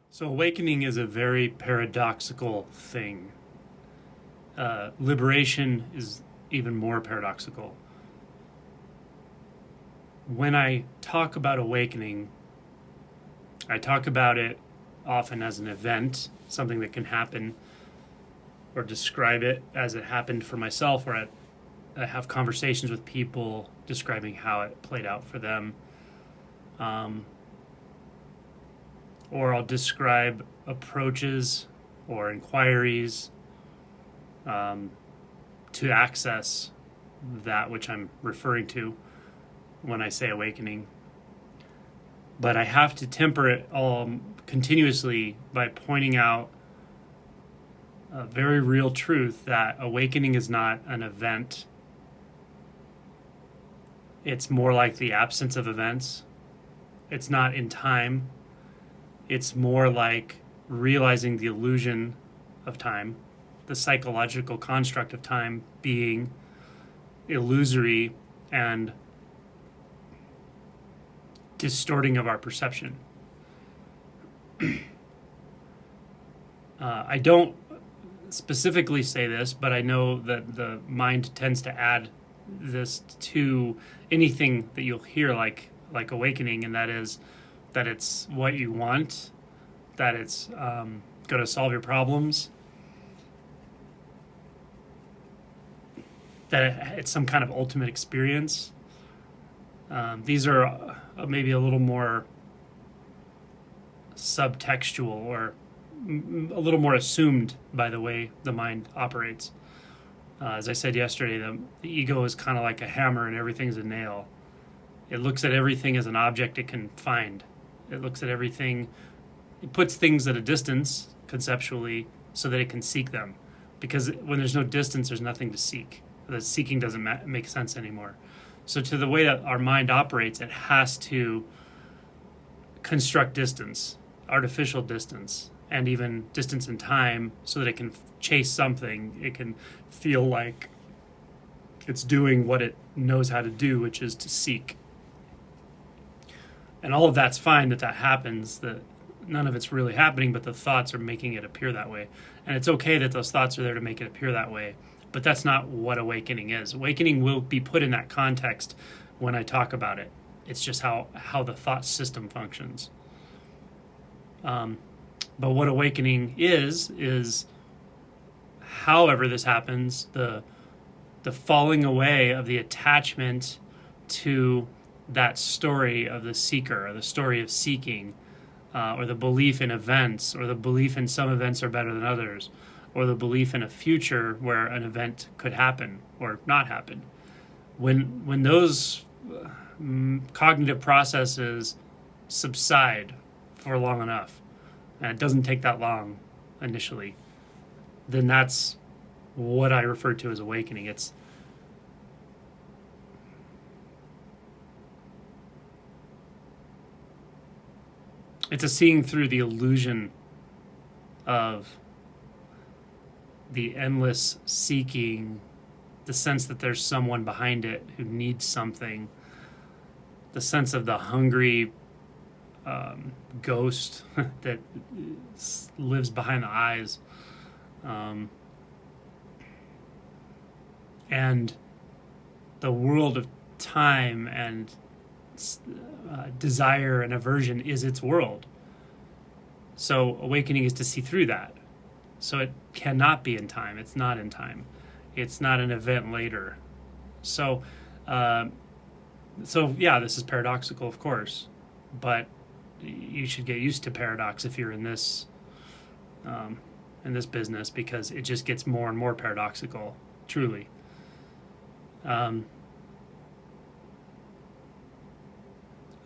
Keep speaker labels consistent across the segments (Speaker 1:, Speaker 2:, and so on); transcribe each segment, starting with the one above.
Speaker 1: So awakening is a very paradoxical thing. Liberation is even more paradoxical. When I talk about awakening, I talk about it often as an event, something that can happen, or describe it as it happened for myself, or I have conversations with people describing how it played out for them. Um, or I'll describe approaches or inquiries um, to access that which I'm referring to when I say awakening. But I have to temper it all continuously by pointing out a very real truth that awakening is not an event. It's more like the absence of events. It's not in time. It's more like realizing the illusion of time, the psychological construct of time being illusory and distorting of our perception. I don't specifically say this, but I know that the mind tends to add this to anything that you'll hear like awakening, and that is that it's what you want, that it's going to solve your problems, that it's some kind of ultimate experience. These are maybe a little more subtextual or a little more assumed by the way the mind operates. As I said yesterday, the ego is kind of like a hammer and everything's a nail. It looks at everything as an object it can find. It looks at everything, it puts things at a distance conceptually so that it can seek them. Because when there's no distance, there's nothing to seek. The seeking doesn't make sense anymore. So to the way that our mind operates, it has to construct distance, artificial distance, and even distance in time so that it can chase something. It can feel like it's doing what it knows how to do, which is to seek. And all of that's fine that happens, that none of it's really happening, but the thoughts are making it appear that way. And it's okay that those thoughts are there to make it appear that way. But that's not what awakening is. Awakening will be put in that context when I talk about it. It's just how the thought system functions. But what awakening is however this happens, the falling away of the attachment to that story of the seeker, or the story of seeking, or the belief in events, or the belief in some events are better than others, or the belief in a future where an event could happen or not happen. When those cognitive processes subside for long enough, and it doesn't take that long initially, then that's what I refer to as awakening. It's a seeing through the illusion of the endless seeking, the sense that there's someone behind it who needs something, the sense of the hungry ghost that lives behind the eyes, and the world of time and desire and aversion is its world. So awakening is to see through that. So it cannot be in time. It's not in time. It's not an event later. So yeah, this is paradoxical, of course, but you should get used to paradox if you're in this business, because it just gets more and more paradoxical, truly.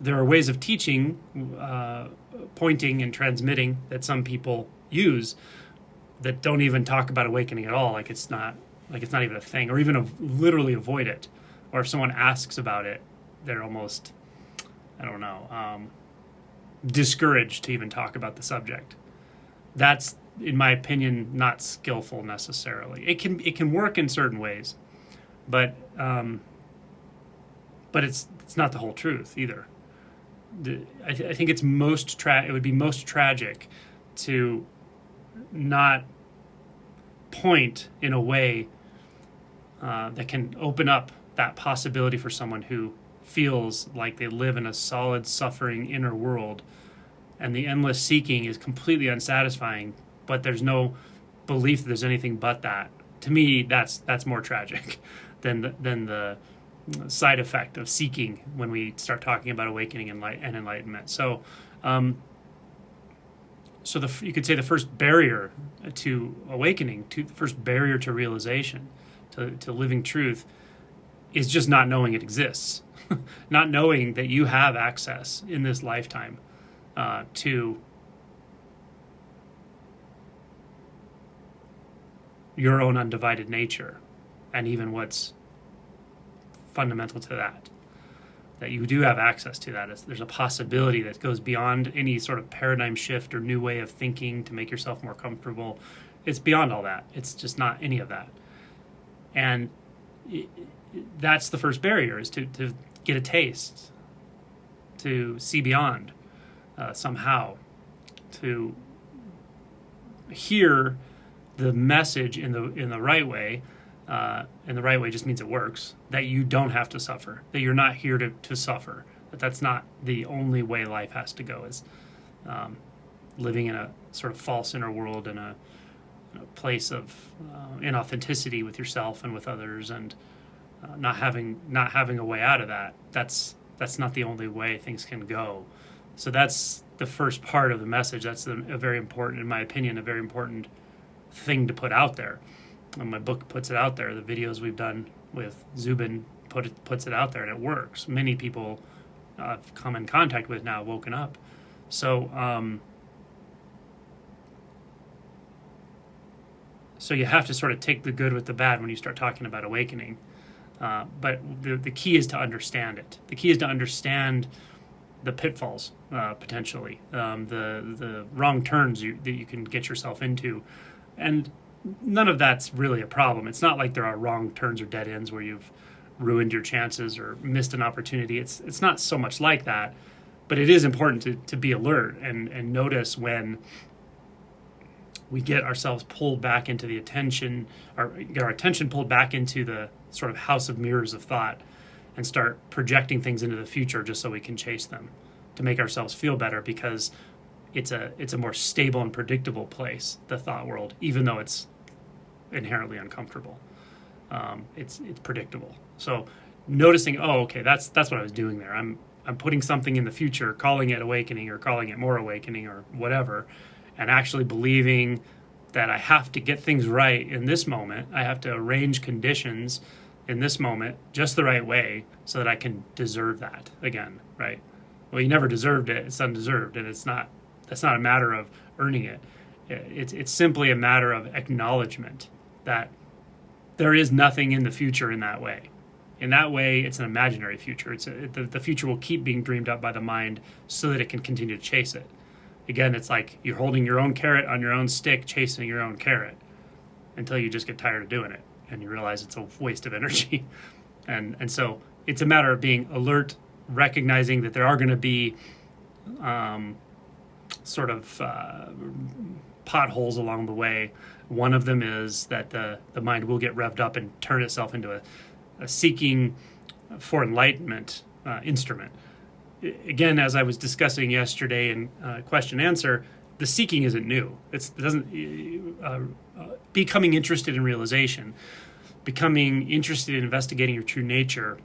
Speaker 1: There are ways of teaching, pointing and transmitting that some people use that don't even talk about awakening at all, like it's not even a thing, or even literally avoid it. Or if someone asks about it, they're almost, I don't know, discouraged to even talk about the subject. That's, in my opinion, not skillful necessarily. It can work in certain ways, but it's not the whole truth either. I think it's it would be most tragic to not point in a way that can open up that possibility for someone who feels like they live in a solid, suffering inner world, and the endless seeking is completely unsatisfying, but there's no belief that there's anything but that. To me, that's more tragic than the side effect of seeking when we start talking about awakening and enlightenment. So, you could say the first barrier to awakening, the first barrier to realization, to living truth, is just not knowing it exists, not knowing that you have access in this lifetime to your own undivided nature, and even what's fundamental to that you do have access to that. There's a possibility that goes beyond any sort of paradigm shift or new way of thinking to make yourself more comfortable. It's beyond all that. It's just not any of that. And that's the first barrier, is to get a taste, to see beyond somehow, to hear the message in the right way. And the right way just means it works, that you don't have to suffer, that you're not here to suffer, that's not the only way life has to go, is living in a sort of false inner world, in a place of inauthenticity with yourself and with others, and not having a way out of that. That's not the only way things can go. So that's the first part of the message. That's a very important, in my opinion, a very important thing to put out there. And my book puts it out there. The videos we've done with Zubin puts it out there, and it works. Many people I've come in contact with now woken up. So so you have to sort of take the good with the bad when you start talking about awakening. But the key is to understand it. The key is to understand the pitfalls, potentially, the wrong turns that you can get yourself into. And none of that's really a problem. It's not like there are wrong turns or dead ends where you've ruined your chances or missed an opportunity. It's not so much like that, but it is important to be alert and notice when we get ourselves pulled back into the attention, or get our attention pulled back into the sort of house of mirrors of thought, and start projecting things into the future just so we can chase them, to make ourselves feel better, because it's a more stable and predictable place, the thought world, even though it's inherently uncomfortable. It's predictable. So noticing, okay, that's what I was doing there. I'm putting something in the future, calling it awakening or calling it more awakening or whatever, and actually believing that I have to get things right in this moment. I have to arrange conditions in this moment just the right way so that I can deserve that again, right? Well, you never deserved it. It's undeserved, and that's not a matter of earning it. It's simply a matter of acknowledgement that there is nothing in the future in that way. In that way, it's an imaginary future. The future will keep being dreamed up by the mind so that it can continue to chase it. Again, it's like you're holding your own carrot on your own stick, chasing your own carrot, until you just get tired of doing it and you realize it's a waste of energy. And so it's a matter of being alert, recognizing that there are going to be sort of potholes along the way. One of them is that the mind will get revved up and turn itself into a seeking for enlightenment instrument. Again, as I was discussing yesterday in question answer, the seeking isn't new. It doesn't becoming interested in realization, becoming interested in investigating your true nature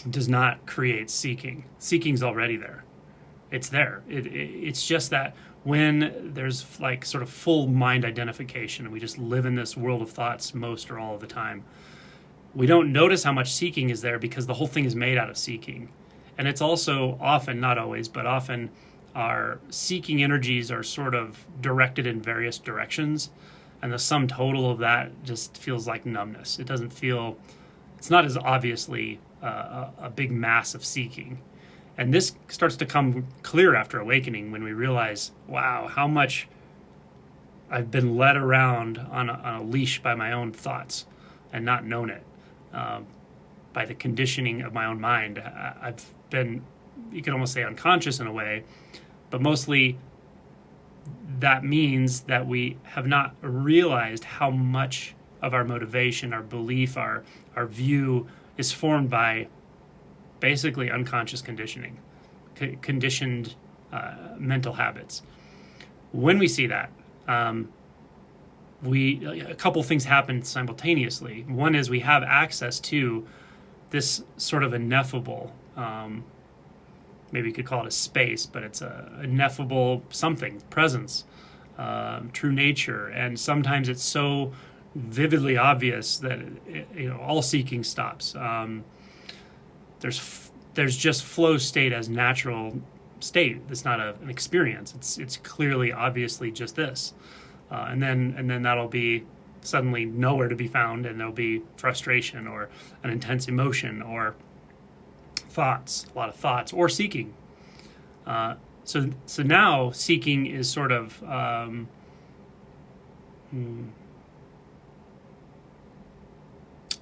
Speaker 1: does not create seeking. Seeking's already there. It's there. It's just that when there's like sort of full mind identification and we just live in this world of thoughts most or all of the time, we don't notice how much seeking is there because the whole thing is made out of seeking. And it's also often, not always, but often our seeking energies are sort of directed in various directions. And the sum total of that just feels like numbness. It's not as obviously a big mass of seeking. And this starts to come clear after awakening when we realize, wow, how much I've been led around on a leash by my own thoughts and not known it. By the conditioning of my own mind. I've been, you could almost say, unconscious in a way, but mostly that means that we have not realized how much of our motivation, our belief, our view is formed by basically unconscious conditioning, conditioned mental habits. When we see that, a couple things happen simultaneously. One is we have access to this sort of ineffable, maybe you could call it a space, but it's a ineffable something, presence, true nature, and sometimes it's so vividly obvious that all seeking stops. There's just flow state as natural state. It's not an experience. It's clearly, obviously, just this, and then that'll be suddenly nowhere to be found, and there'll be frustration or an intense emotion or thoughts, a lot of thoughts, or seeking. So now seeking is sort of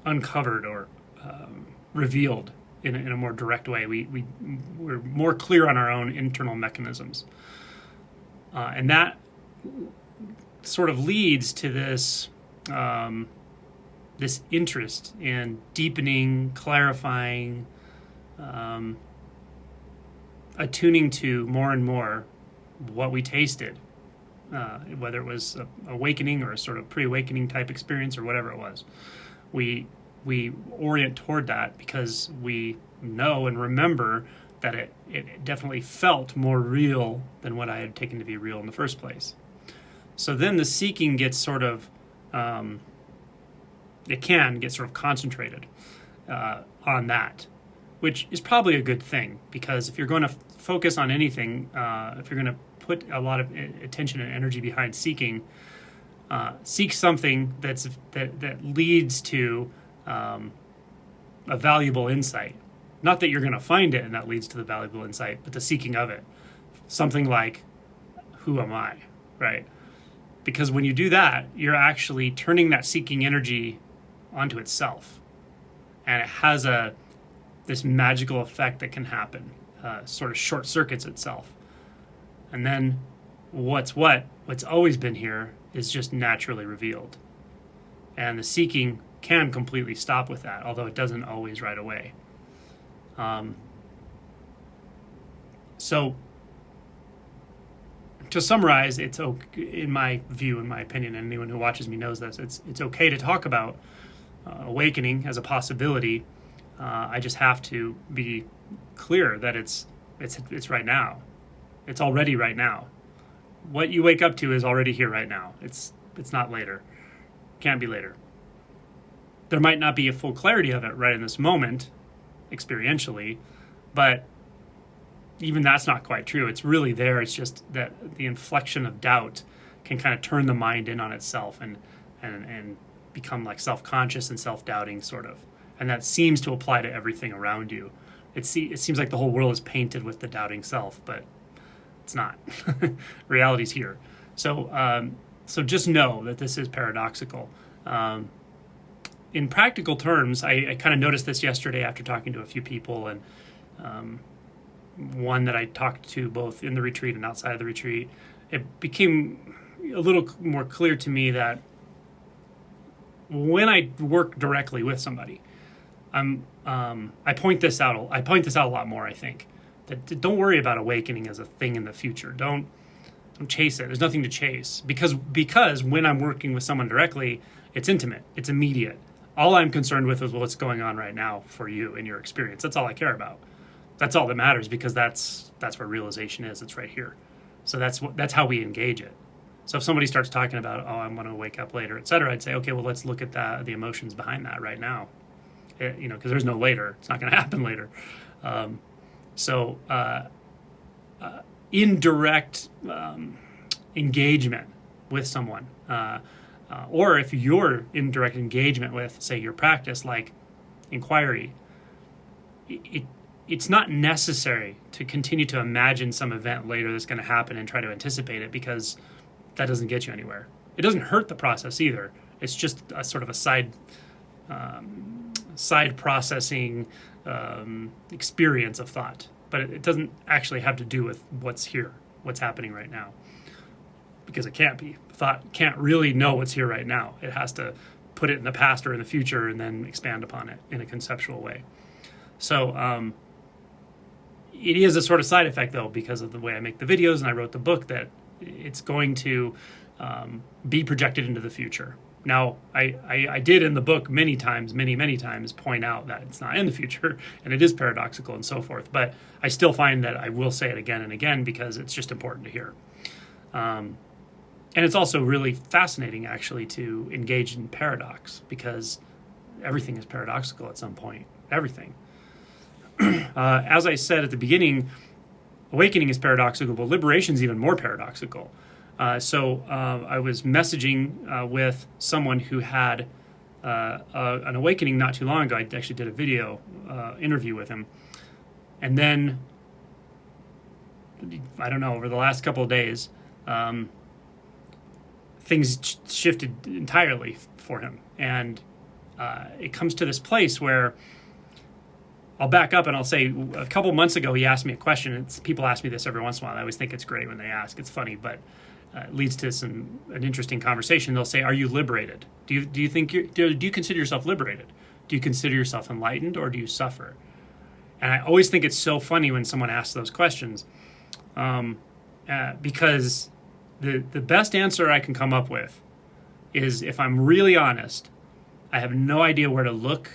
Speaker 1: uncovered or revealed in a more direct way. We're more clear on our own internal mechanisms, and that sort of leads to this this interest in deepening, clarifying, attuning to more and more what we tasted, whether it was awakening or a sort of pre-awakening type experience or whatever it was. We orient toward that because we know and remember that it definitely felt more real than what I had taken to be real in the first place. So then the seeking gets sort of, it can get sort of concentrated on that, which is probably a good thing, because if you're going to focus on anything, if you're going to put a lot of attention and energy behind seeking, seek something that leads to a valuable insight. Not that you're going to find it and that leads to the valuable insight, but the seeking of it. Something like, who am I, right? Because when you do that, you're actually turning that seeking energy onto itself. And it has this magical effect that can happen, sort of short circuits itself. And then what's always been here is just naturally revealed. And the seeking can completely stop with that, although it doesn't always right away. So to summarize, it's okay, in my view, in my opinion, and anyone who watches me knows this, it's okay to talk about awakening as a possibility. I just have to be clear that it's right now. It's already right now. What you wake up to is already here right now. It's not later. Can't be later. There might not be a full clarity of it right in this moment, experientially, but even that's not quite true. It's really there. It's just that the inflection of doubt can kind of turn the mind in on itself and become like self-conscious and self-doubting, sort of. And that seems to apply to everything around you. It seems like the whole world is painted with the doubting self, but it's not. Reality's here. So just know that this is paradoxical. In practical terms, I kind of noticed this yesterday after talking to a few people, and one that I talked to both in the retreat and outside of the retreat. It became a little more clear to me that when I work directly with somebody, I point this out. I point this out a lot more. I think that don't worry about awakening as a thing in the future. Don't chase it. There's nothing to chase, because when I'm working with someone directly, it's intimate. It's immediate. All I'm concerned with is what's going on right now for you in your experience. That's all I care about. That's all that matters, because that's where realization is. It's right here. So that's how we engage it. So if somebody starts talking about, I'm going to wake up later, et cetera, I'd say, okay, well, let's look at the emotions behind that right now. Because there's no later. It's not going to happen later. Indirect engagement with someone, or if you're in direct engagement with, say, your practice, like inquiry, it's not necessary to continue to imagine some event later that's going to happen and try to anticipate it, because that doesn't get you anywhere. It doesn't hurt the process either. It's just a sort of a side processing experience of thought, but it doesn't actually have to do with what's here, what's happening right now. because it can't be. Thought can't really know what's here right now. It has to put it in the past or in the future and then expand upon it in a conceptual way. So it is a sort of side effect, though, because of the way I make the videos and I wrote the book, that it's going to be projected into the future. Now, I did in the book many times point out that it's not in the future and it is paradoxical and so forth. But I still find that I will say it again and again because it's just important to hear. And it's also really fascinating, actually, to engage in paradox, because everything is paradoxical at some point. Everything. As I said at the beginning, awakening is paradoxical, but liberation is even more paradoxical. So I was messaging with someone who had an awakening not too long ago. I actually did a video interview with him. And then, I don't know, over the last couple of days, things shifted entirely for him. And it comes to this place where I'll back up and I'll say a couple months ago he asked me a question. People ask me this every once in a while. I always think it's great when they ask. It's funny, but it leads to an interesting conversation. They'll say, "Are you liberated? Do you think do you consider yourself liberated? Do you consider yourself enlightened, or do you suffer?" And I always think it's so funny when someone asks those questions, because the best answer I can come up with is, if I'm really honest, I have no idea where to look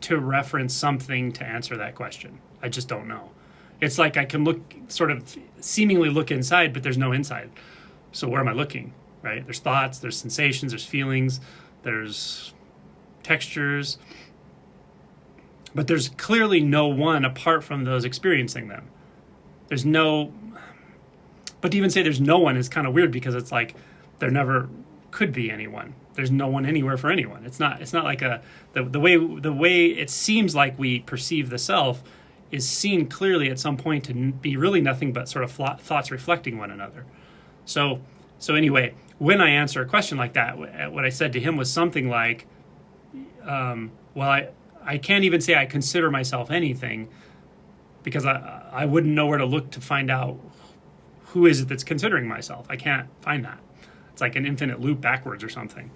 Speaker 1: to reference something to answer that question. I just don't know. It's like I can seemingly look inside, but there's no inside. So where am I looking, right? There's thoughts, there's sensations, there's feelings, there's textures, but there's clearly no one apart from those experiencing them. But to even say there's no one is kind of weird, because it's like there never could be anyone. There's no one anywhere for anyone. It's not like the way it seems like we perceive the self is seen clearly at some point to be really nothing but sort of thoughts reflecting one another. So anyway, when I answer a question like that, what I said to him was something like, well, I can't even say I consider myself anything, because I wouldn't know where to look to find out who is it that's considering myself. I can't find that. It's like an infinite loop backwards or something.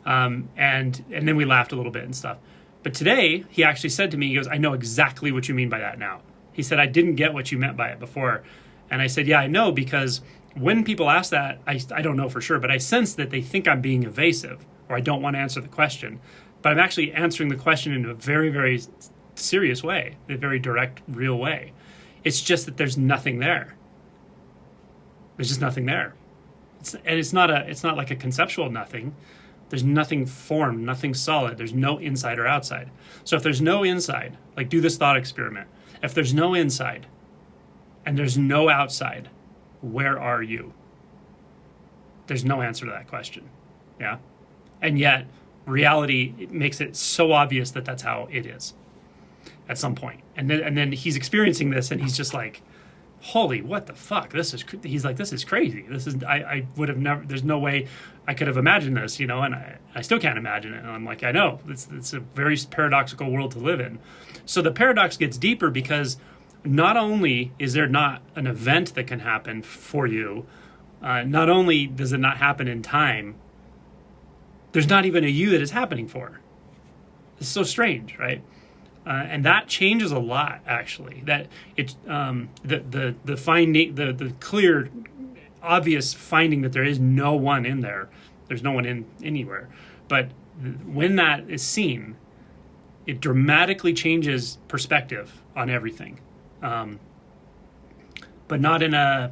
Speaker 1: And then we laughed a little bit and stuff. But today, he actually said to me, he goes, "I know exactly what you mean by that now." He said, "I didn't get what you meant by it before." And I said, "Yeah, I know, because when people ask that, I don't know for sure, but I sense that they think I'm being evasive, or I don't want to answer the question. But I'm actually answering the question in a very, very serious way, a very direct, real way. It's just that there's nothing there. There's just nothing there. It's not like a conceptual nothing. There's nothing formed, nothing solid. There's no inside or outside. So if there's no inside, like, do this thought experiment. If there's no inside and there's no outside, where are you? There's no answer to that question. Yeah. And yet reality makes it so obvious that that's how it is at some point. And then he's experiencing this and he's just like, holy, what the fuck? He's like, this is crazy. I would have never, there's no way I could have imagined this, and I still can't imagine it. And I'm like, I know, it's a very paradoxical world to live in. So the paradox gets deeper, because not only is there not an event that can happen for you, not only does it not happen in time, there's not even a you that it's happening for. It's so strange, right? And that changes a lot, actually. That it's the finding, the clear, obvious finding that there is no one in there. There's no one in anywhere. But when that is seen, it dramatically changes perspective on everything. But not in a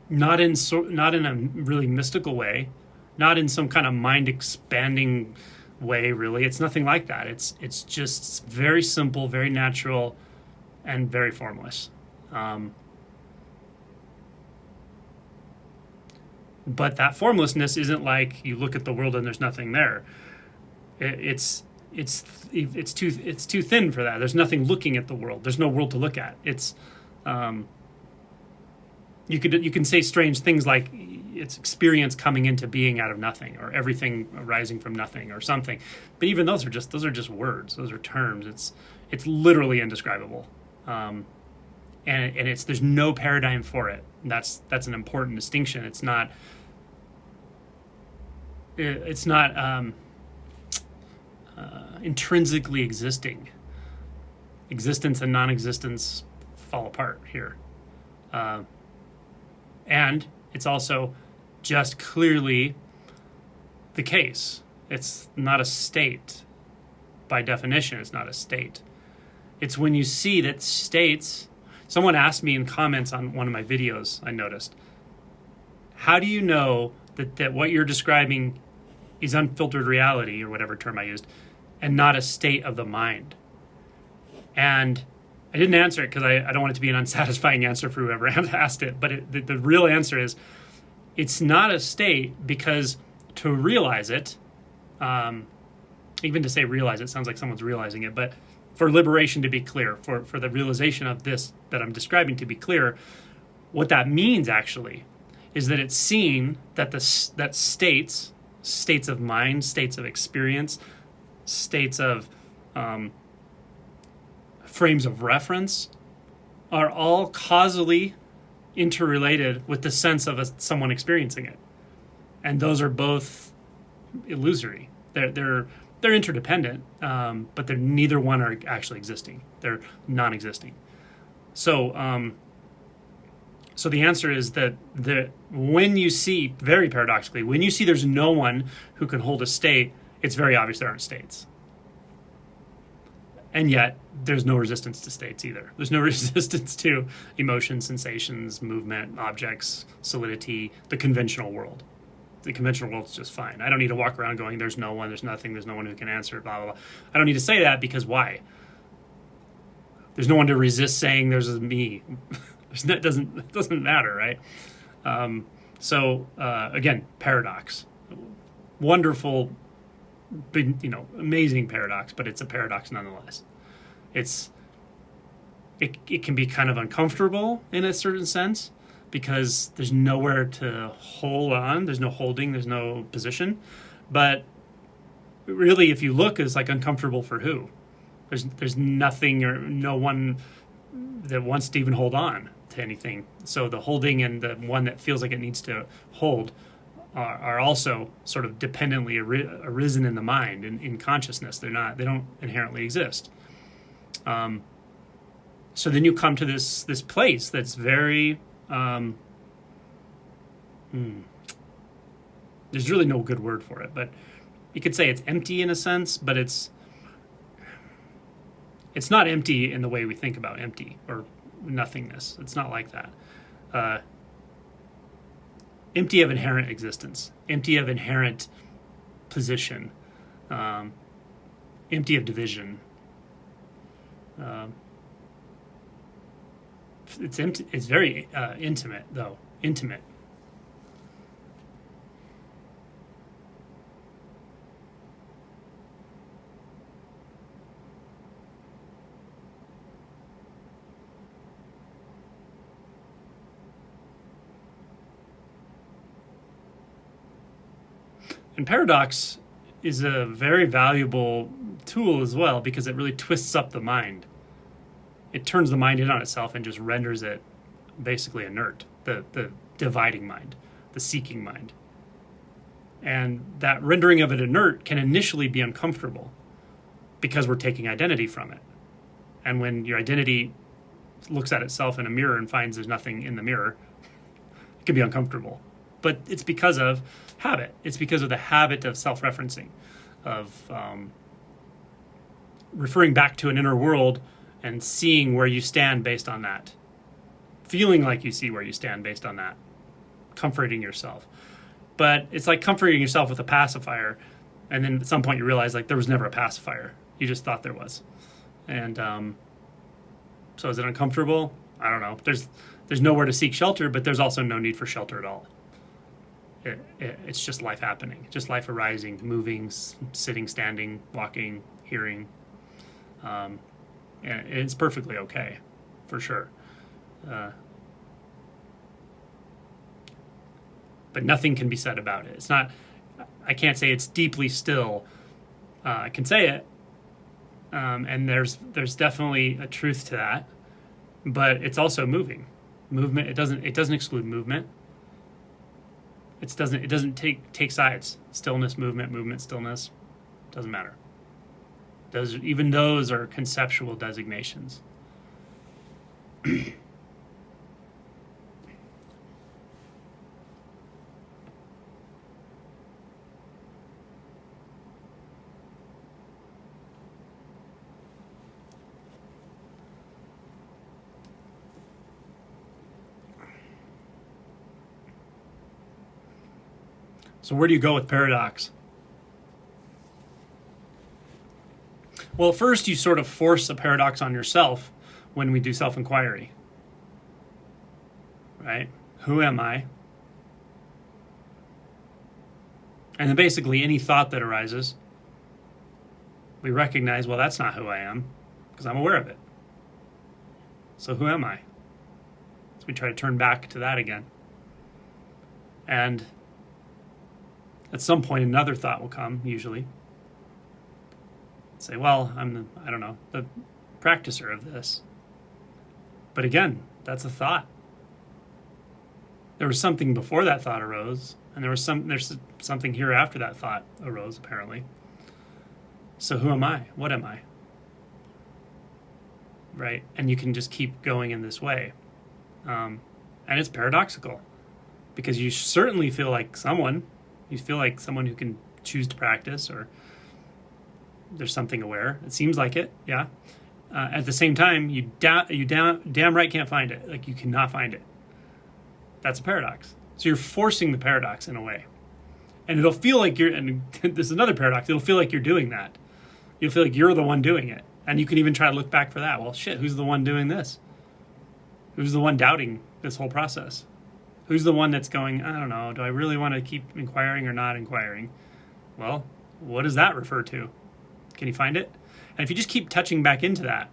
Speaker 1: really mystical way, not in some kind of mind expanding way, really. It's nothing like that. It's just very simple, very natural, and very formless. But that formlessness isn't like you look at the world and there's nothing there. It's too thin for that. There's nothing looking at the world. There's no world to look at. It's you can say strange things like it's experience coming into being out of nothing, or everything arising from nothing, or something. But even those are just words. Those are terms. It's literally indescribable. and there's no paradigm for it. That's an important distinction. It's not intrinsically existing. Existence and non-existence fall apart here. And it's also just clearly the case. It's not a state. By definition, it's not a state. It's when you see that states... Someone asked me in comments on one of my videos, I noticed, how do you know that what you're describing is unfiltered reality, or whatever term I used, and not a state of the mind? And I didn't answer it because I don't want it to be an unsatisfying answer for whoever asked it, but the real answer is it's not a state, because to realize it, even to say realize it sounds like someone's realizing it, but for liberation to be clear, for the realization of this that I'm describing to be clear, what that means actually is that it's seen that that states of mind, states of experience, states of frames of reference are all causally interrelated with the sense of someone experiencing it. And those are both illusory. They're interdependent, but neither one are actually existing. They're non-existing. So so the answer is that when you see, very paradoxically, when you see there's no one who can hold a state, it's very obvious there aren't states. And yet, there's no resistance to states either. There's no resistance to emotions, sensations, movement, objects, solidity, the conventional world. The conventional world's just fine. I don't need to walk around going, there's no one, there's nothing, there's no one who can answer, blah, blah, blah. I don't need to say that, because why? There's no one to resist saying there's a me. It doesn't matter, right? So again, paradox. Wonderful, amazing paradox, but it's a paradox nonetheless. It can be kind of uncomfortable in a certain sense, because there's nowhere to hold on. There's no holding. There's no position. But really, if you look, it's like uncomfortable for who? There's nothing or no one that wants to even hold on to anything. So the holding and the one that feels like it needs to hold are also sort of dependently arisen in the mind, in consciousness. They don't inherently exist. So then you come to this place that's very... there's really no good word for it, but you could say it's empty in a sense, but it's not empty in the way we think about empty or nothingness. It's not like that. Empty of inherent existence, empty of inherent position, empty of division. It's empty. It's very intimate, though. Intimate. And paradox is a very valuable tool as well, because it really twists up the mind. It turns the mind in on itself and just renders it basically inert, the dividing mind, the seeking mind. And that rendering of it inert can initially be uncomfortable because we're taking identity from it. And when your identity looks at itself in a mirror and finds there's nothing in the mirror, it can be uncomfortable. But it's because of habit. It's because of the habit of self-referencing, of referring back to an inner world and seeing where you stand based on that. Feeling like you see where you stand based on that. Comforting yourself. But it's like comforting yourself with a pacifier, and then at some point you realize like there was never a pacifier. You just thought there was. And so is it uncomfortable? I don't know. There's nowhere to seek shelter, but there's also no need for shelter at all. It's just life happening. Just life arising, moving, sitting, standing, walking, hearing. And it's perfectly okay, for sure. But nothing can be said about it. It's not, I can't say it's deeply still. I can say it, and there's definitely a truth to that. but it's also moving. Movement, it doesn't exclude movement. It doesn't take sides. Stillness, movement, stillness, doesn't matter. Even those are conceptual designations. So where do you go with paradox? Well, first you sort of force a paradox on yourself when we do self-inquiry. Right? Who am I? And then basically any thought that arises, we recognize, well, that's not who I am, because I'm aware of it. So who am I? So we try to turn back to that again. And at some point, another thought will come, usually. Say, well, I'm the practicer of this. But again, that's a thought. There was something before that thought arose, and there's something here after that thought arose, apparently. So who am I? What am I? Right? And you can just keep going in this way. And it's paradoxical, because you certainly feel like someone. You feel like someone who can choose to practice, or there's something aware. It seems like it, yeah. At the same time, you damn right can't find it. Like, you cannot find it. That's a paradox. So you're forcing the paradox in a way. And it'll feel like and this is another paradox, it'll feel like you're doing that. You'll feel like you're the one doing it. And you can even try to look back for that. Well, shit, who's the one doing this? Who's the one doubting this whole process? Who's the one that's going, I don't know, do I really want to keep inquiring or not inquiring? Well, what does that refer to? Can you find it? And if you just keep touching back into that,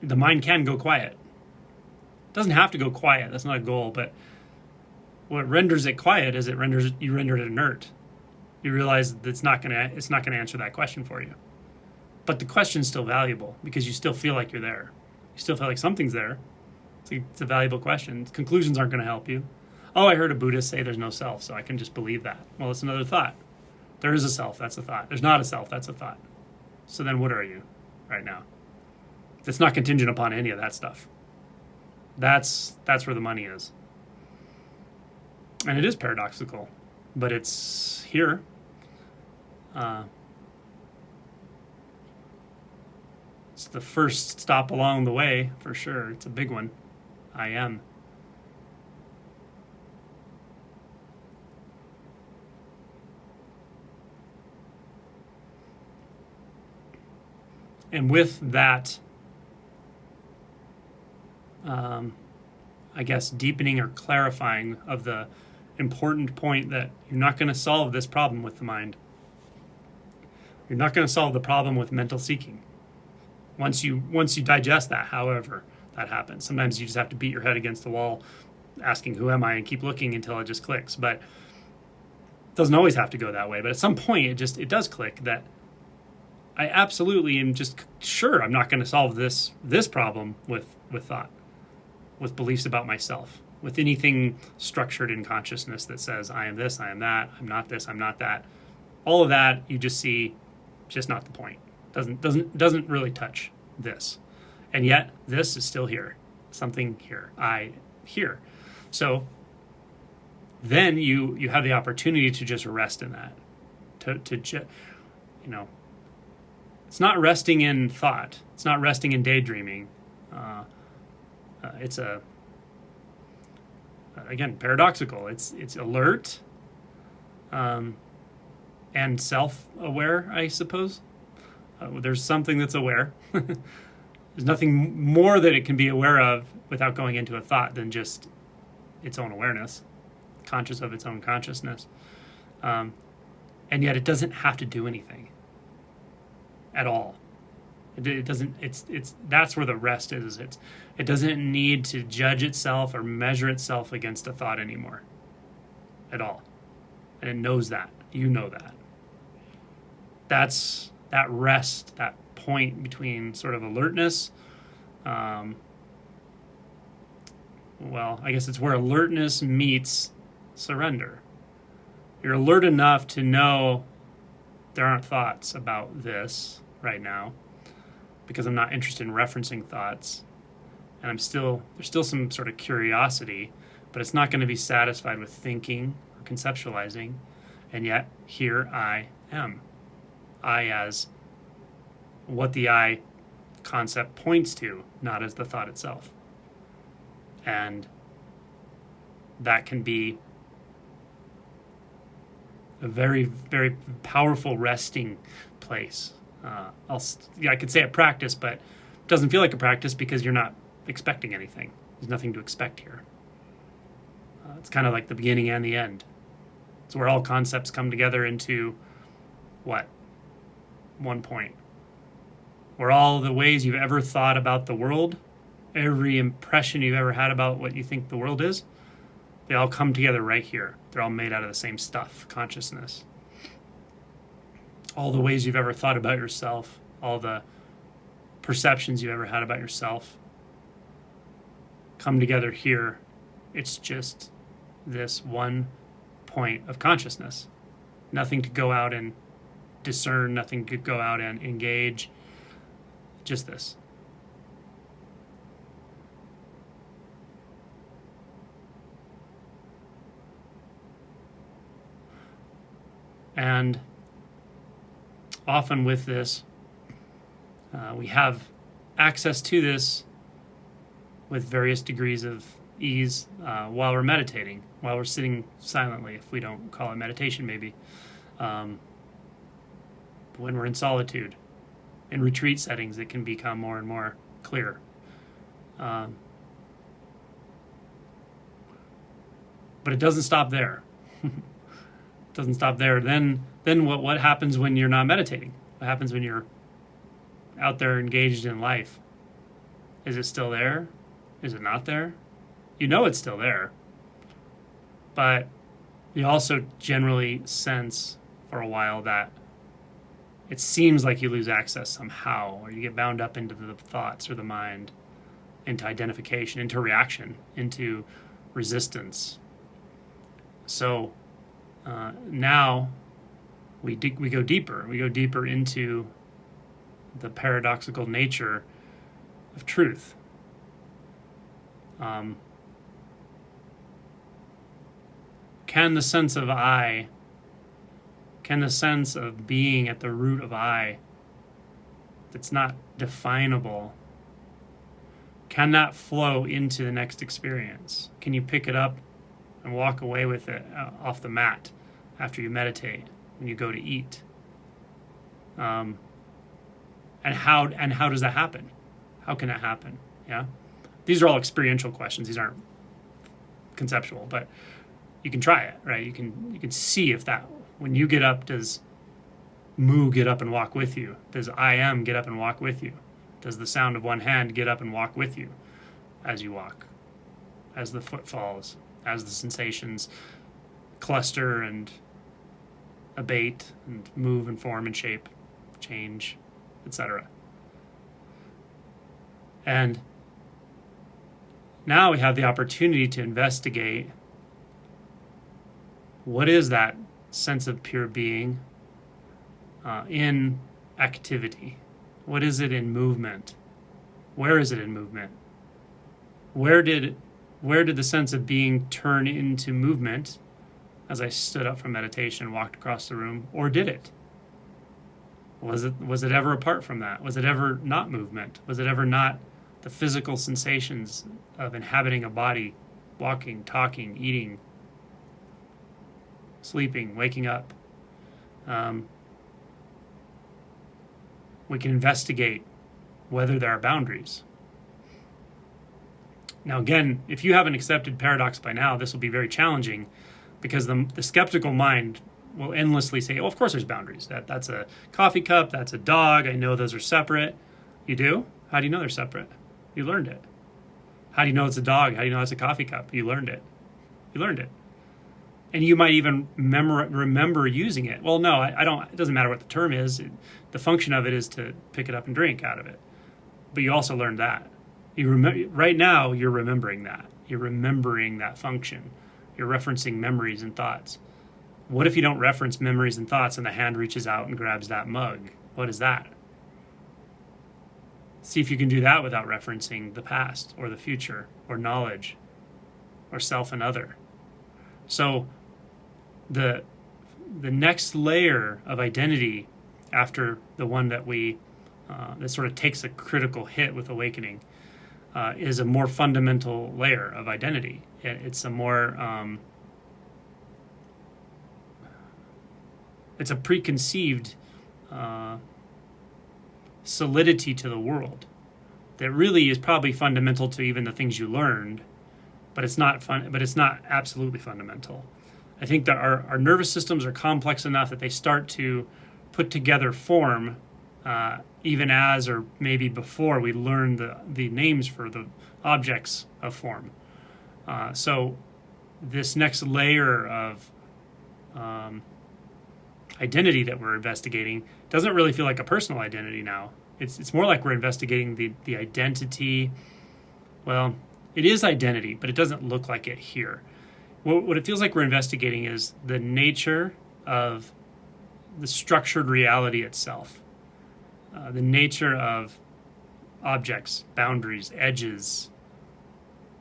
Speaker 1: the mind can go quiet. It doesn't have to go quiet. That's not a goal. But what renders it quiet is you render it inert. You realize that it's not gonna answer that question for you. But the question's still valuable because you still feel like you're there. You still feel like something's there. It's a valuable question. Conclusions aren't going to help you. Oh, I heard a Buddhist say there's no self, so I can just believe that. Well, it's another thought. There is a self, that's a thought. There's not a self, that's a thought. So then what are you right now? It's not contingent upon any of that stuff. That's where the money is. And it is paradoxical, but it's here. It's the first stop along the way, for sure. It's a big one. I am. And with that, I guess, deepening or clarifying of the important point that you're not going to solve this problem with the mind. You're not going to solve the problem with mental seeking. Once you digest that, however that happens. Sometimes you just have to beat your head against the wall asking, who am I, and keep looking until it just clicks. But it doesn't always have to go that way. But at some point, it does click that I absolutely am just sure I'm not going to solve this problem with thought, with beliefs about myself, with anything structured in consciousness that says I am this, I am that, I'm not this, I'm not that. All of that you just see, just not the point. Doesn't really touch this. And yet this is still here. Something here. I here. So then you have the opportunity to just rest in that. It's not resting in thought. It's not resting in daydreaming. It's again, paradoxical. It's alert and self-aware, I suppose. There's something that's aware. There's nothing more that it can be aware of without going into a thought than just its own awareness, conscious of its own consciousness. And yet it doesn't have to do anything at all. It doesn't. It's that's where the rest is. It doesn't need to judge itself or measure itself against a thought anymore, at all, and it knows that. You know that. That's that rest. That point between sort of alertness. Well, I guess it's where alertness meets surrender. You're alert enough to know there aren't thoughts about this right now because I'm not interested in referencing thoughts. And there's still some sort of curiosity, but it's not going to be satisfied with thinking or conceptualizing. And yet, here I am. I as what the I concept points to, not as the thought itself. And that can be a very, very powerful resting place. I could say a practice, but it doesn't feel like a practice because you're not expecting anything. There's nothing to expect here. It's kind of like the beginning and the end. It's where all concepts come together into what? One point. Where all the ways you've ever thought about the world, every impression you've ever had about what you think the world is, they all come together right here. They're all made out of the same stuff, consciousness. All the ways you've ever thought about yourself, all the perceptions you've ever had about yourself, come together here. It's just this one point of consciousness. Nothing to go out and discern, nothing to go out and engage. Just this. And often with this, we have access to this with various degrees of ease while we're meditating, while we're sitting silently, if we don't call it meditation maybe. When we're in solitude, in retreat settings, it can become more and more clear. But it doesn't stop there. Doesn't stop there. Then what happens when you're not meditating? What happens when you're out there engaged in life? Is it still there? Is it not there? You know it's still there. But you also generally sense for a while that it seems like you lose access somehow, or you get bound up into the thoughts or the mind, into identification, into reaction, into resistance. So now we go deeper. We go deeper into the paradoxical nature of truth. Can the sense of I, can the sense of being at the root of I, that's not definable, can that flow into the next experience? Can you pick it up and walk away with it off the mat after you meditate, when you go to eat? And how does that happen? How can that happen? Yeah, these are all experiential questions. These aren't conceptual, but you can try it, right? You can see if that, when you get up, does Mu get up and walk with you? Does I am get up and walk with you? Does the sound of one hand get up and walk with you as you walk, as the foot falls, as the sensations cluster and abate and move and form and shape, change, etc. And now we have the opportunity to investigate, what is that sense of pure being in activity? What is it in movement? Where is it in movement? Where did the sense of being turn into movement as I stood up from meditation and walked across the room? Or did it? Was it ever apart from that? Was it ever not movement? Was it ever not the physical sensations of inhabiting a body, walking, talking, eating, sleeping, waking up? We can investigate whether there are boundaries. Now, again, if you haven't accepted paradox by now, this will be very challenging, because the skeptical mind will endlessly say, oh, of course there's boundaries. That's a coffee cup, that's a dog, I know those are separate. You do? How do you know they're separate? You learned it. How do you know it's a dog? How do you know it's a coffee cup? You learned it. You learned it. And you might even remember using it. Well, no, I don't. It doesn't matter what the term is. The function of it is to pick it up and drink out of it. But you also learned that. Right now, you're remembering that. You're remembering that function. You're referencing memories and thoughts. What if you don't reference memories and thoughts and the hand reaches out and grabs that mug? What is that? See if you can do that without referencing the past or the future or knowledge or self and other. So the next layer of identity after the one that that sort of takes a critical hit with awakening is a more fundamental layer of identity. It's a more it's a preconceived solidity to the world that really is probably fundamental to even the things you learned, but it's not fun. But it's not absolutely fundamental. I think that our nervous systems are complex enough that they start to put together form even as or maybe before we learn the names for the objects of form. So this next layer of identity that we're investigating doesn't really feel like a personal identity now. It's more like we're investigating the identity. Well, it is identity, but it doesn't look like it here. What it feels like we're investigating is the nature of the structured reality itself, the nature of objects, boundaries, edges,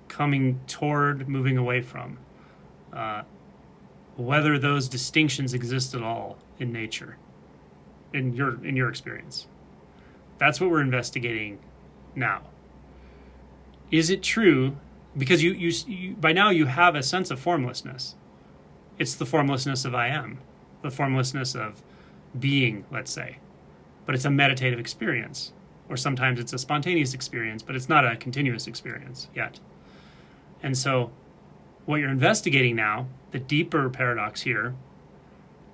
Speaker 1: coming toward, moving away from, whether those distinctions exist at all in nature, in your experience. That's what we're investigating now. Is it true? Because you by now you have a sense of formlessness. It's the formlessness of I am, the formlessness of being, let's say. But it's a meditative experience, or sometimes it's a spontaneous experience, but it's not a continuous experience yet. And so what you're investigating now, the deeper paradox here,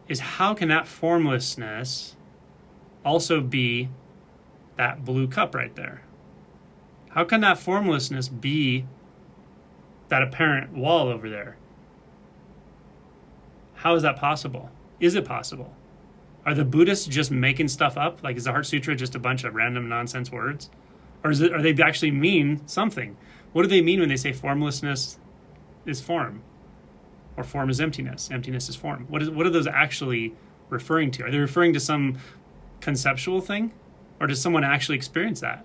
Speaker 1: is how can that formlessness also be that blue cup right there? How can that formlessness be that apparent wall over there? How is that possible? Is it possible? Are the Buddhists just making stuff up? Like, is the Heart Sutra just a bunch of random nonsense words? Or are they actually mean something? What do they mean when they say formlessness is form? Or form is emptiness? Emptiness is form. What are those actually referring to? Are they referring to some conceptual thing? Or does someone actually experience that?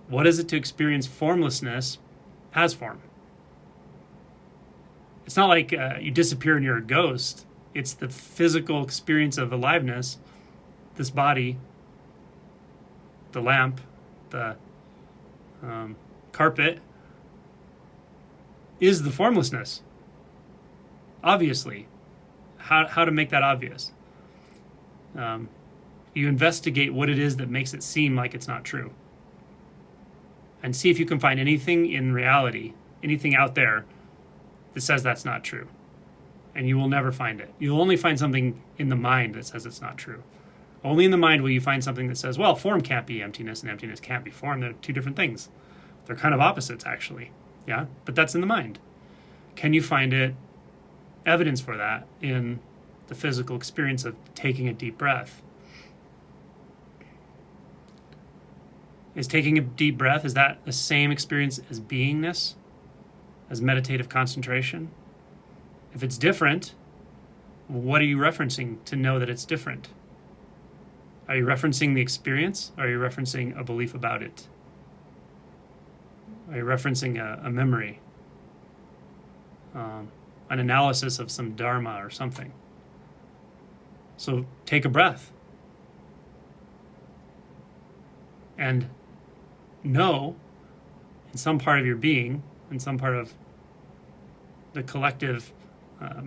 Speaker 1: What is it to experience formlessness as form? It's not like you disappear and you're a ghost. It's the physical experience of aliveness, this body, the lamp, the carpet, is the formlessness. Obviously. How to make that obvious? You investigate what it is that makes it seem like it's not true. And see if you can find anything in reality, anything out there that says that's not true. And you will never find it. You'll only find something in the mind that says it's not true. Only in the mind will you find something that says, well, form can't be emptiness and emptiness can't be form. They're two different things. They're kind of opposites, actually. Yeah, but that's in the mind. Can you find evidence for that in the physical experience of taking a deep breath? Is taking a deep breath, is that the same experience as beingness, as meditative concentration? If it's different, what are you referencing to know that it's different? Are you referencing the experience? Or are you referencing a belief about it? Are you referencing a memory? An analysis of some dharma or something? So take a breath. And know in some part of your being, in some part of the collective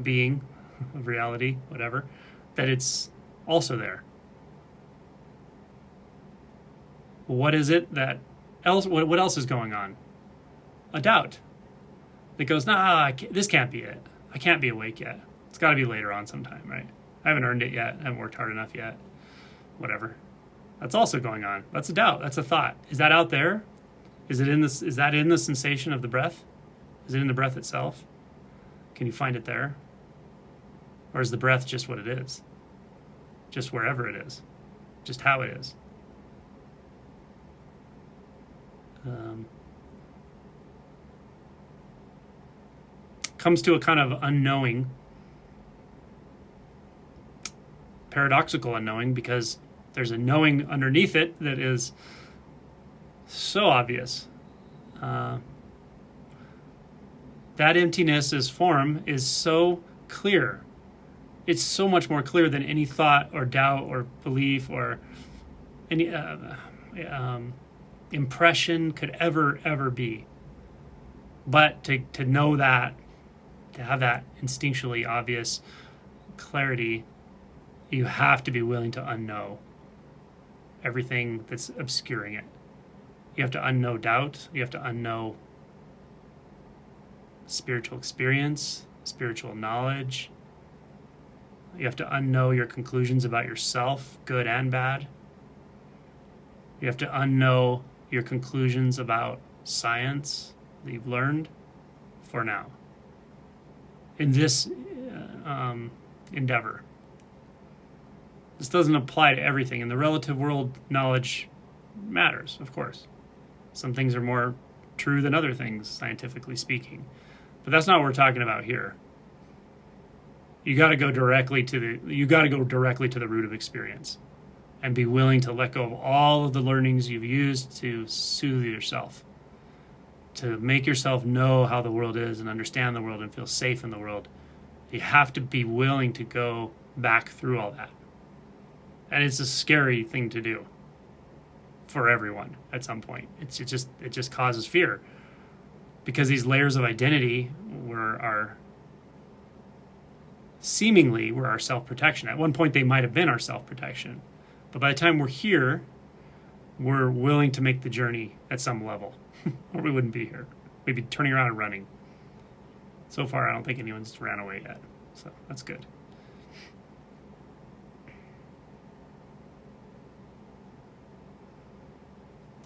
Speaker 1: being of reality, whatever, that it's also there. What is it that else? What else is going on? A doubt that goes, this can't be it. I can't be awake yet. It's got to be later on sometime, right? I haven't earned it yet. I haven't worked hard enough yet. Whatever. That's also going on. That's a doubt. That's a thought. Is that out there? Is that in the sensation of the breath? Is it in the breath itself? Can you find it there? Or is the breath just what it is? Just wherever it is? Just how it is? Comes to a kind of unknowing, paradoxical unknowing, because there's a knowing underneath it that is so obvious. That emptiness as form is so clear. It's so much more clear than any thought or doubt or belief or any impression could ever be. But to know that, to have that instinctually obvious clarity, you have to be willing to unknow everything that's obscuring it. You have to unknow doubt. You have to unknow spiritual experience, spiritual knowledge. You have to unknow your conclusions about yourself, good and bad. You have to unknow your conclusions about science that you've learned for now. In this endeavor. This doesn't apply to everything. In the relative world, knowledge matters, of course. Some things are more true than other things, scientifically speaking. But that's not what we're talking about here. You got to go directly to the root of experience and be willing to let go of all of the learnings you've used to soothe yourself, to make yourself know how the world is and understand the world and feel safe in the world. You have to be willing to go back through all that. And it's a scary thing to do for everyone at some point. It just causes fear, because these layers of identity were our self-protection. At one point they might have been our self-protection, but by the time we're here, we're willing to make the journey at some level, or we wouldn't be here. We'd be turning around and running. So far, I don't think anyone's ran away yet, so that's good.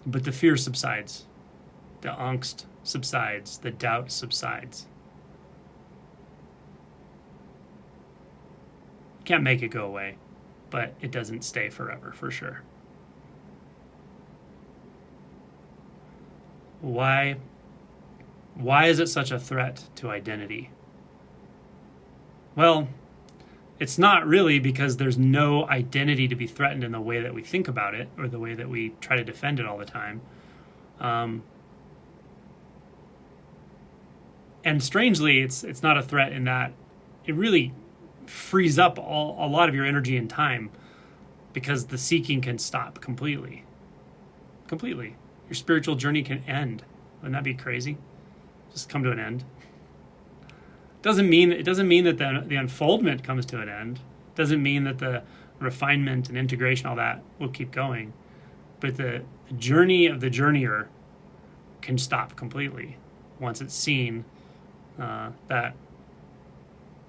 Speaker 1: But the fear subsides. The angst subsides. The doubt subsides. Can't make it go away, but it doesn't stay forever, for sure. Why is it such a threat to identity? Well, it's not really because there's no identity to be threatened in the way that we think about it or the way that we try to defend it all the time. And strangely, it's not a threat in that it really frees up a lot of your energy and time, because the seeking can stop completely. Completely. Your spiritual journey can end. Wouldn't that be crazy? Just come to an end. It doesn't mean that the unfoldment comes to an end. It doesn't mean that the refinement and integration, all that, will keep going. But the journey of the journeyer can stop completely once it's seen that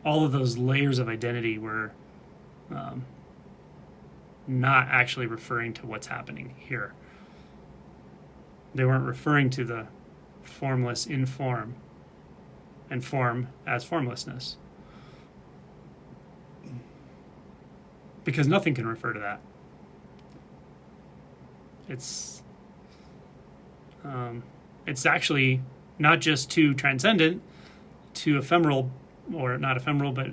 Speaker 1: all of those layers of identity were not actually referring to what's happening here. They weren't referring to the formless in form, and form as formlessness. Because nothing can refer to that. It's actually not just too transcendent, too ephemeral, or not ephemeral, but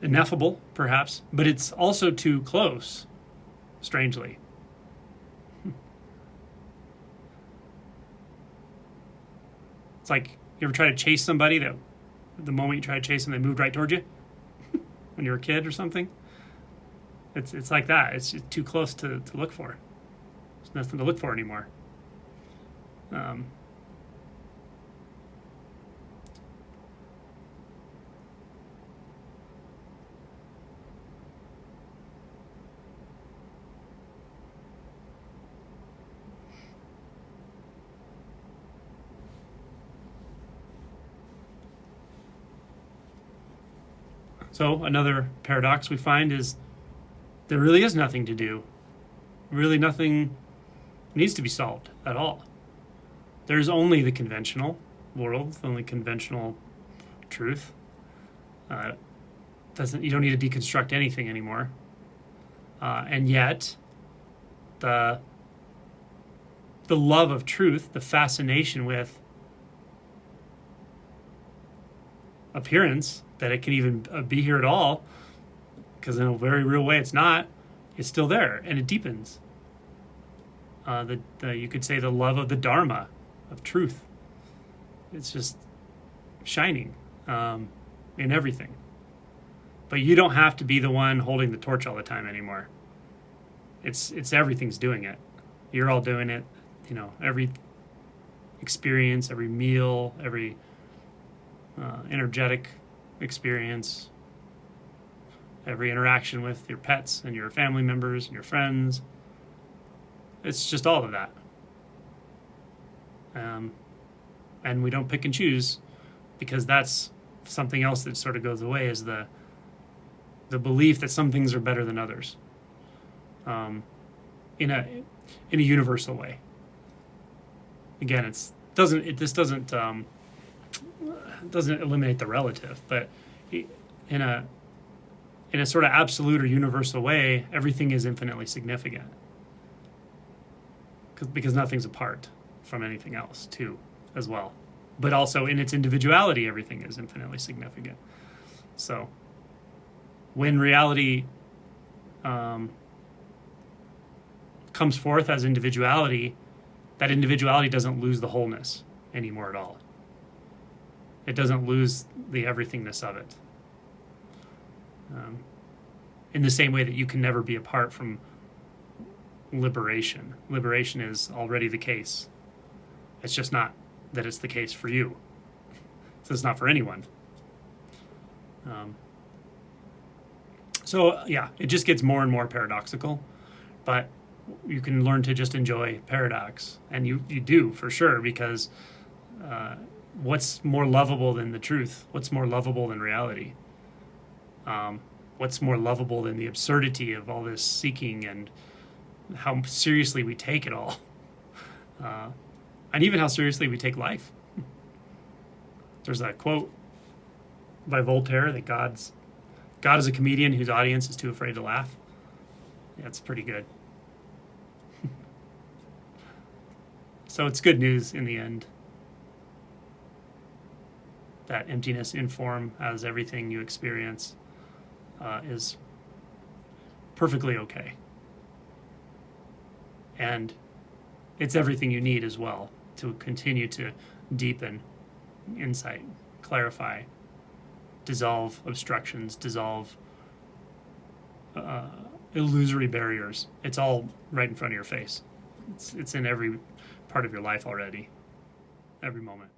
Speaker 1: ineffable, perhaps. But it's also too close, strangely. It's like, you ever try to chase somebody that the moment you try to chase them, they moved right towards you when you were a kid or something? It's like that. It's just too close to look for. There's nothing to look for anymore. So another paradox we find is there really is nothing to do. Really nothing needs to be solved at all. There's only the conventional, world, the only conventional truth. You don't need to deconstruct anything anymore. And yet, the love of truth, the fascination with appearance, that it can even be here at all, because in a very real way it's not, it's still there, and it deepens. You could say the love of the Dharma, of truth. It's just shining in everything. But you don't have to be the one holding the torch all the time anymore. It's everything's doing it. You're all doing it. Every experience, every meal, every energetic experience, every interaction with your pets and your family members and your friends. It's just all of that. And we don't pick and choose, because that's something else that sort of goes away, is the belief that some things are better than others, in a universal way. Again, this doesn't eliminate the relative, but in a sort of absolute or universal way, everything is infinitely significant, because nothing's apart from anything else too, as well. But also in its individuality, everything is infinitely significant. So when reality comes forth as individuality, that individuality doesn't lose the wholeness anymore at all. It doesn't lose the everythingness of it. In the same way that you can never be apart from liberation. Liberation is already the case. It's just not that it's the case for you. So it's not for anyone. So yeah, it just gets more and more paradoxical, but you can learn to just enjoy paradox, and you do for sure, because what's more lovable than the truth? What's more lovable than reality? What's more lovable than the absurdity of all this seeking and how seriously we take it all? And even how seriously we take life. There's that quote by Voltaire that God is a comedian whose audience is too afraid to laugh. Yeah, it's pretty good. So it's good news in the end that emptiness in form, as everything you experience, is perfectly okay. And it's everything you need as well to continue to deepen insight, clarify, dissolve obstructions, dissolve illusory barriers. It's all right in front of your face. It's in every part of your life already, every moment.